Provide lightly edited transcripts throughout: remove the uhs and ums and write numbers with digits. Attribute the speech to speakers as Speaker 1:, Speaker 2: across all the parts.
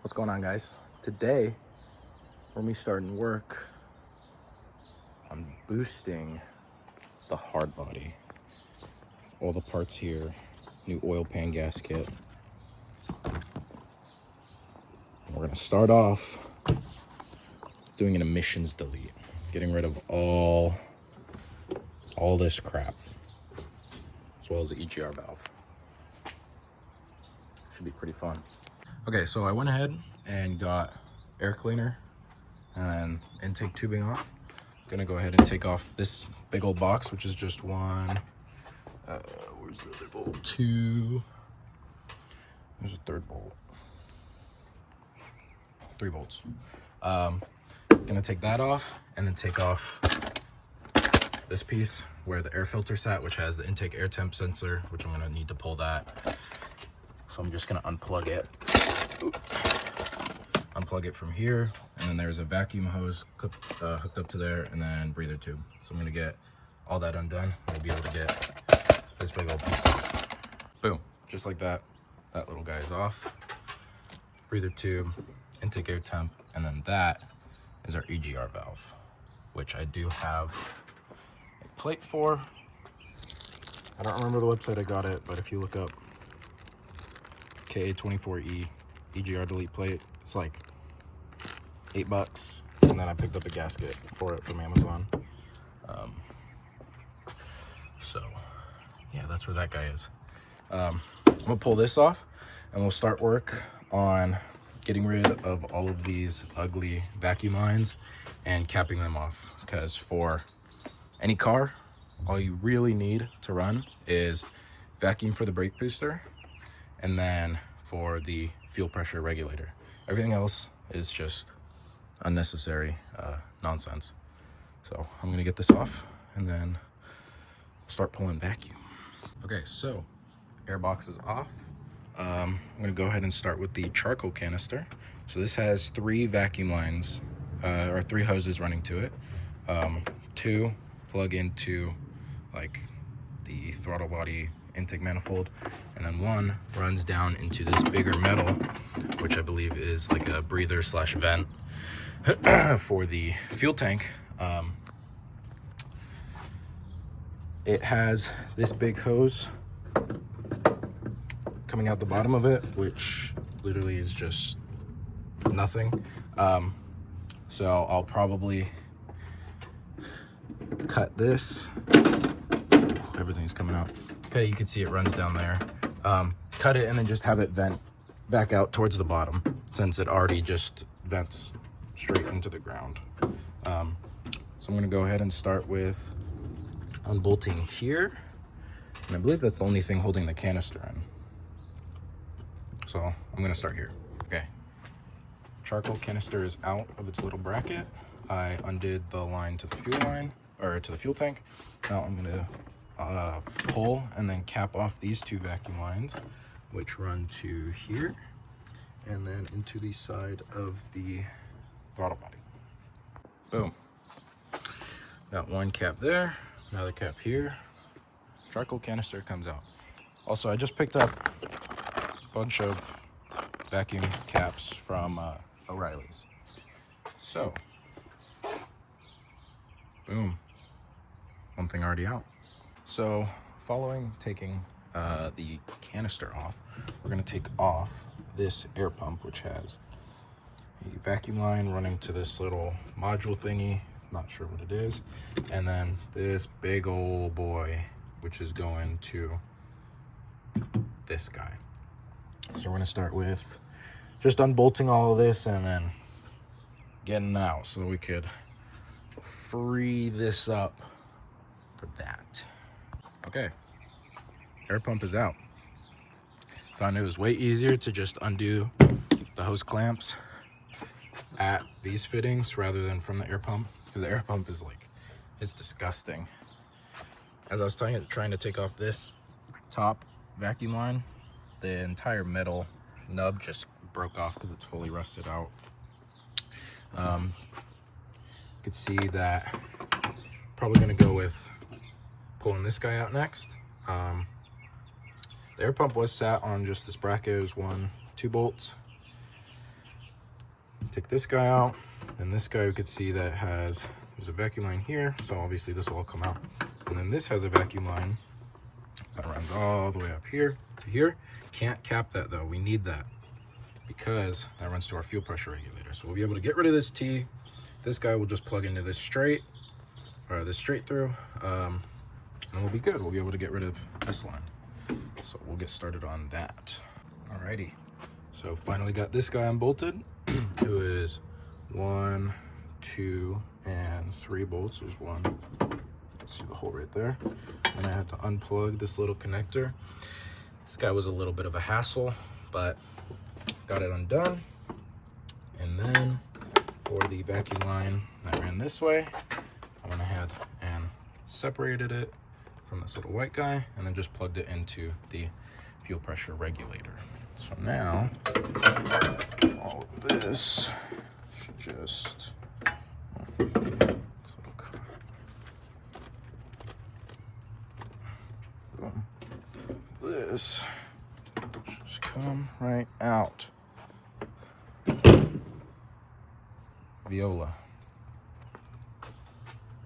Speaker 1: What's going on, guys? Today we're gonna be starting work on boosting the Hardbody. All the parts here, new oil pan gasket. We're gonna start off doing an emissions delete, getting rid of all this crap, as well as the EGR valve. Should be pretty fun. Okay, so I went ahead and got air cleaner and intake tubing off. Gonna go ahead and take off this big old box, which is just one. Where's the other bolt? Two. There's a third bolt. 3 bolts. Gonna take that off and then take off this piece where the air filter sat, which has the intake air temp sensor, which I'm gonna need to pull that. So I'm just gonna unplug it. Unplug it from here, and then there's a vacuum hose hooked up to there, and then breather tube. So I'm gonna get all that undone. We'll be able to get this big old piece off. Boom, just like that. That little guy is off. Breather tube, intake air temp, and then that is our EGR valve, which I do have a plate for. I don't remember the website I got it, but if you look up KA24E EGR delete plate, it's like $8, and then I picked up a gasket for it from Amazon. So yeah, that's where that guy is. I'm gonna pull this off and we'll start work on getting rid of all of these ugly vacuum lines and capping them off, because for any car, all you really need to run is vacuum for the brake booster and then for the fuel pressure regulator. Everything else is just unnecessary nonsense. So I'm gonna get this off and then start pulling vacuum. Okay, so air box is off. I'm gonna go ahead and start with the charcoal canister. So this has 3 vacuum lines, or 3 hoses running to it. 2 plug into like the throttle body intake manifold, and then 1 runs down into this bigger metal, which I believe is like a breather slash vent for the fuel tank. It has this big hose coming out the bottom of it, which literally is just nothing. So I'll probably cut this. Everything's coming out. Okay, you can see it runs down there. Cut it and then just have it vent back out towards the bottom, since it already just vents straight into the ground. So I'm gonna go ahead and start with unbolting here, and I believe that's the only thing holding the canister in. So I'm gonna start here. Okay, charcoal canister is out of its little bracket. I undid the line to the fuel line, or to the fuel tank. Now I'm gonna pull and then cap off these 2 vacuum lines, which run to here and then into the side of the throttle body. Boom. Got 1 cap there, another cap here. Charcoal canister comes out. Also, I just picked up a bunch of vacuum caps from O'Reilly's. So, boom, 1 thing already out. So, following taking the canister off, we're gonna take off this air pump, which has a vacuum line running to this little module thingy, not sure what it is, and then this big old boy, which is going to this guy. So we're gonna start with just unbolting all of this and then getting out so we could free this up for that. Okay, air pump is out. Found it was way easier to just undo the hose clamps at these fittings rather than from the air pump, because the air pump is like, it's disgusting. As I was trying to take off this top vacuum line, the entire metal nub just broke off because it's fully rusted out. You could see that probably gonna go with pulling this guy out next. The air pump was sat on just this bracket. It was 1, 2 bolts. Take this guy out, and this guy we could see that there's a vacuum line here, so obviously this will all come out. And then this has a vacuum line that runs all the way up here to here. Can't cap that though, we need that because that runs to our fuel pressure regulator. So we'll be able to get rid of this T. This guy will just plug into this straight through, and we'll be good. We'll be able to get rid of this line. So we'll get started on that. Alrighty, so finally got this guy unbolted. Who is 1, 2, and 3 bolts. There's one. See the hole right there. And I had to unplug this little connector. This guy was a little bit of a hassle, but got it undone. And then for the vacuum line that ran this way, I went ahead and separated it from this little white guy and then just plugged it into the fuel pressure regulator. So now all of this should just this just come right out. Viola.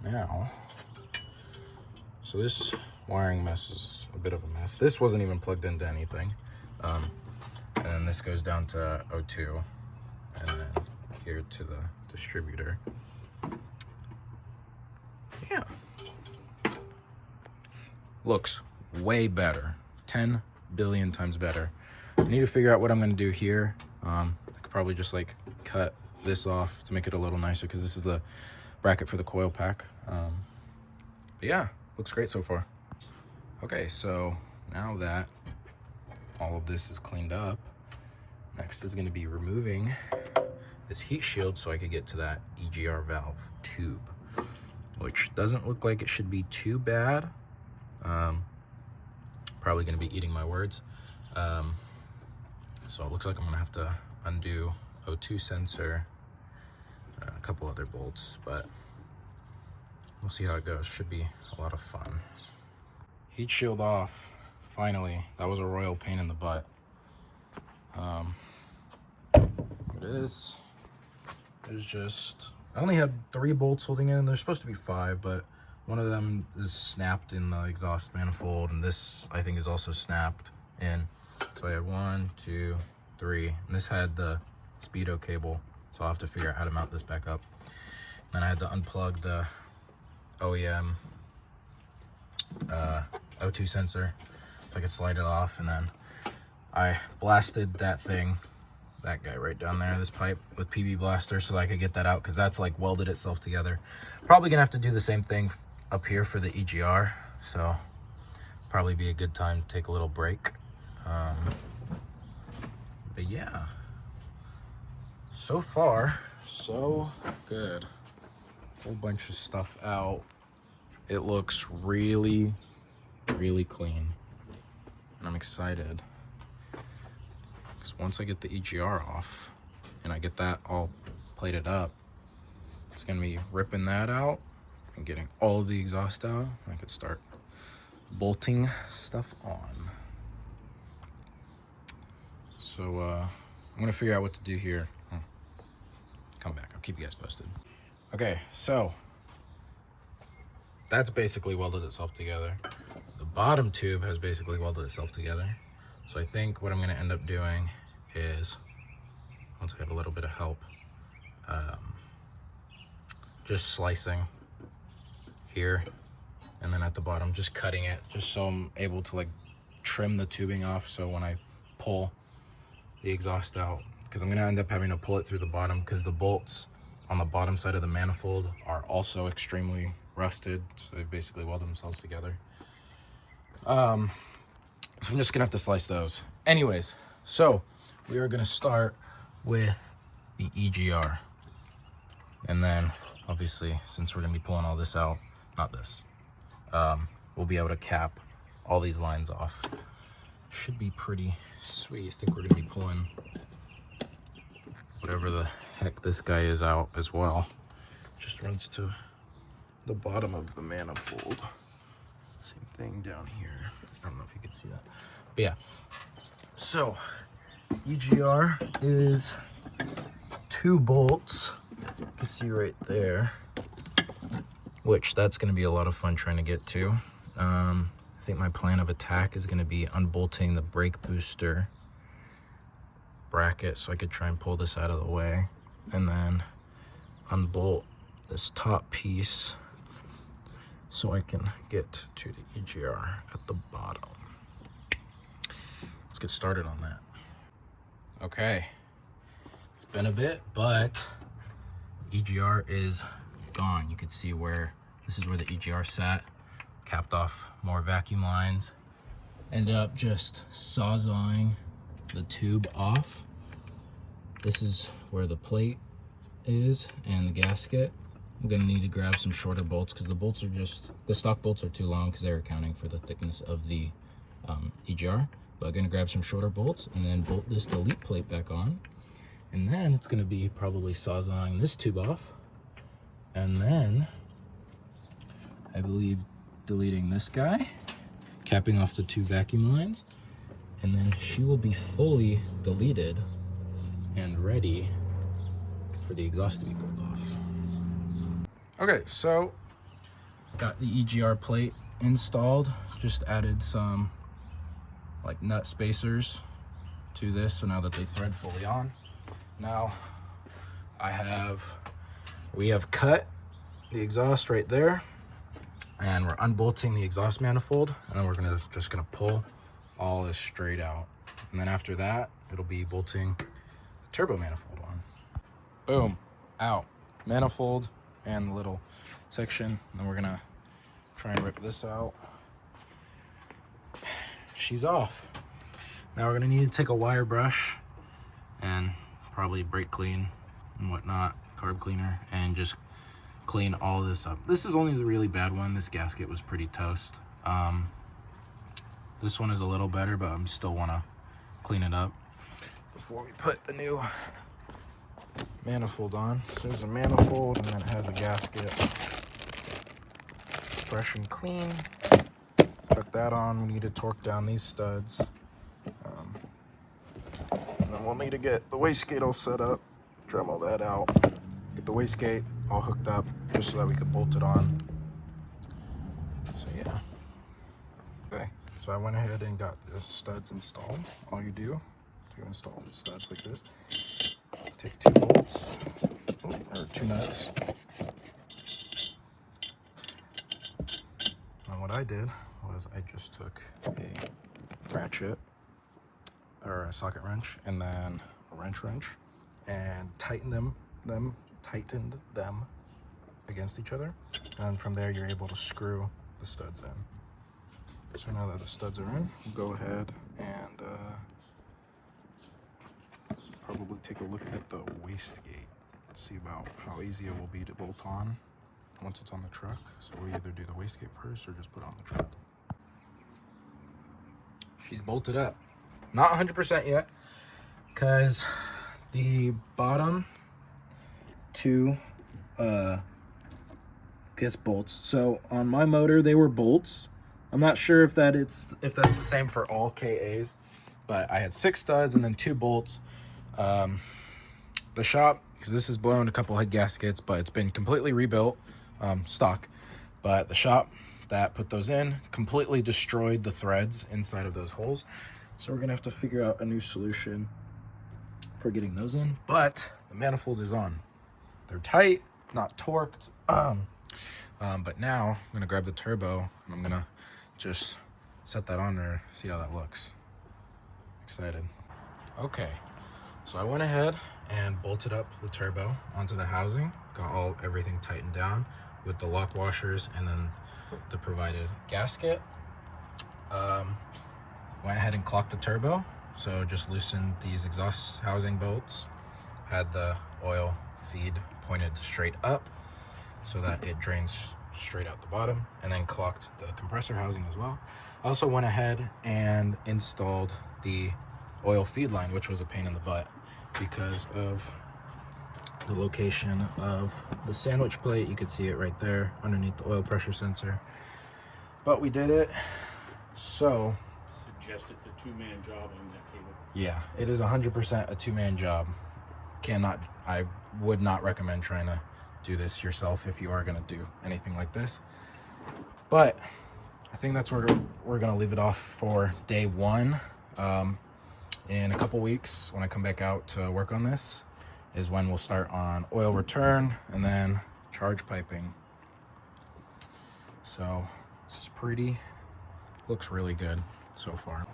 Speaker 1: Now, so this wiring mess is a bit of a mess. This wasn't even plugged into anything. And then this goes down to O2 and then here to the distributor. Yeah. Looks way better. 10 billion times better. I need to figure out what I'm gonna do here. I could probably just like cut this off to make it a little nicer because this is the bracket for the coil pack. But yeah, looks great so far. Okay, so now that all of this is cleaned up, next is going to be removing this heat shield so I could get to that EGR valve tube, which doesn't look like it should be too bad. Probably going to be eating my words. So it looks like I'm going to have to undo O2 sensor, a couple other bolts, but we'll see how it goes. Should be a lot of fun. Heat shield off. Finally, that was a royal pain in the butt. It is. There's just, I only had 3 bolts holding in. There's supposed to be 5, but one of them is snapped in the exhaust manifold, and this I think is also snapped in. So I had 1, 2, 3, and this had the speedo cable, so I'll have to figure out how to mount this back up. Then I had to unplug the OEM O2 sensor so I could slide it off, and then I blasted that guy right down there, this pipe, with PB blaster so that I could get that out because that's like welded itself together. Probably gonna have to do the same thing up here for the EGR, so probably be a good time to take a little break. But yeah, so far so good. Whole bunch of stuff out. It looks really clean, and I'm excited because once I get the EGR off and I get that all plated up, it's gonna be ripping that out and getting all of the exhaust out. I could start bolting stuff on. So I'm gonna figure out what to do here. Come back, I'll keep you guys posted. Okay, so that's basically welded itself together. The bottom tube has basically welded itself together. So I think what I'm gonna end up doing is, once I have a little bit of help, just slicing here, and then at the bottom, just cutting it, just so I'm able to like trim the tubing off. So when I pull the exhaust out, because I'm gonna end up having to pull it through the bottom because the bolts on the bottom side of the manifold are also extremely rusted, so they basically weld themselves together. So I'm just gonna have to slice those. Anyways, so we are gonna start with the EGR, and then obviously, since we're gonna be pulling all this out, not this, we'll be able to cap all these lines off. Should be pretty sweet. I think we're gonna be pulling whatever the heck this guy is out as well. Just runs to the bottom of the manifold. Same thing down here. I don't know if you can see that. But yeah. So EGR is 2 bolts, you can see right there, which that's going to be a lot of fun trying to get to. I think my plan of attack is going to be unbolting the brake booster bracket so I could try and pull this out of the way, and then unbolt this top piece so I can get to the EGR at the bottom. Let's get started on that. Okay, it's been a bit, but EGR is gone. You can see where this is where the EGR sat. Capped off more vacuum lines. Ended up just sawzawing the tube off. This is where the plate is and the gasket. I'm gonna need to grab some shorter bolts because the stock bolts are too long because they're accounting for the thickness of the EGR. But I'm gonna grab some shorter bolts and then bolt this delete plate back on. And then it's gonna be probably sawzawing this tube off. And then I believe deleting this guy, capping off the 2 vacuum lines, and then she will be fully deleted and ready for the exhaust to be pulled off. Okay, so got the EGR plate installed, just added some like nut spacers to this so now that they thread fully on. Now we have cut the exhaust right there, and we're unbolting the exhaust manifold, and then we're just gonna pull all this straight out. And then after that, it'll be bolting the turbo manifold on. Boom, out. Manifold and the little section. And then we're gonna try and rip this out. She's off. Now we're gonna need to take a wire brush and probably brake clean and whatnot, carb cleaner, and just clean all this up. This is only the really bad one. This gasket was pretty toast. This one is a little better, but I still want to clean it up before we put the new manifold on. So there's a manifold, and then it has a gasket. Fresh and clean. Chuck that on. We need to torque down these studs. And then we'll need to get the wastegate all set up, Dremel that out, get the wastegate all hooked up just so that we could bolt it on. So yeah. Okay, so I went ahead and got the studs installed. All you do to install studs like this, take 2 bolts, or 2 nuts. And what I did was I just took a ratchet, or a socket wrench, and then a wrench and tightened them against each other, and from there you're able to screw the studs in. So now that the studs are in, we'll go ahead and probably take a look at the wastegate, see about how easy it will be to bolt on once it's on the truck. So we either do the wastegate first or just put it on the truck. She's bolted up. Not 100% yet, because the bottom 2 gets bolts. So on my motor, they were bolts. I'm not sure if that's the same for all KAs, but I had 6 studs and then 2 bolts. The shop, because this is blown a couple head gaskets, but it's been completely rebuilt, stock. But the shop that put those in completely destroyed the threads inside of those holes. So we're gonna have to figure out a new solution for getting those in. But the manifold is on. They're tight, not torqued. But now I'm gonna grab the turbo and I'm gonna just set that on there, see how that looks. Excited. Okay, so I went ahead and bolted up the turbo onto the housing, got everything tightened down with the lock washers and then the provided gasket. Went ahead and clocked the turbo, so just loosened these exhaust housing bolts, had the oil feed pointed straight up so that it drains straight out the bottom, and then clocked the compressor housing as well. I also went ahead and installed the oil feed line, which was a pain in the butt because of the location of the sandwich plate. You could see it right there underneath the oil pressure sensor, but we did it. So
Speaker 2: Suggested the 2-man job on that cable.
Speaker 1: yeah, it is 100% a 2-man job. I would not recommend trying to do this yourself if you are going to do anything like this. But I think that's where we're going to leave it off for day one. In a couple weeks, when I come back out to work on this, is when we'll start on oil return and then charge piping. So this is pretty, looks really good so far.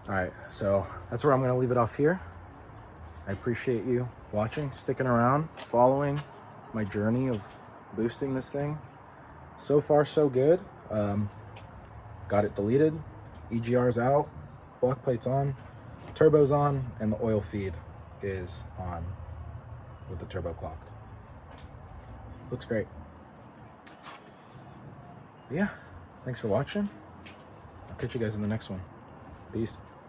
Speaker 1: All right, so that's where I'm going to leave it off here. I appreciate you watching, sticking around, following my journey of boosting this thing. So far, so good. Got it deleted, EGR's out, block plate's on, turbo's on, and the oil feed is on with the turbo clocked. Looks great. But yeah, thanks for watching. I'll catch you guys in the next one. Peace.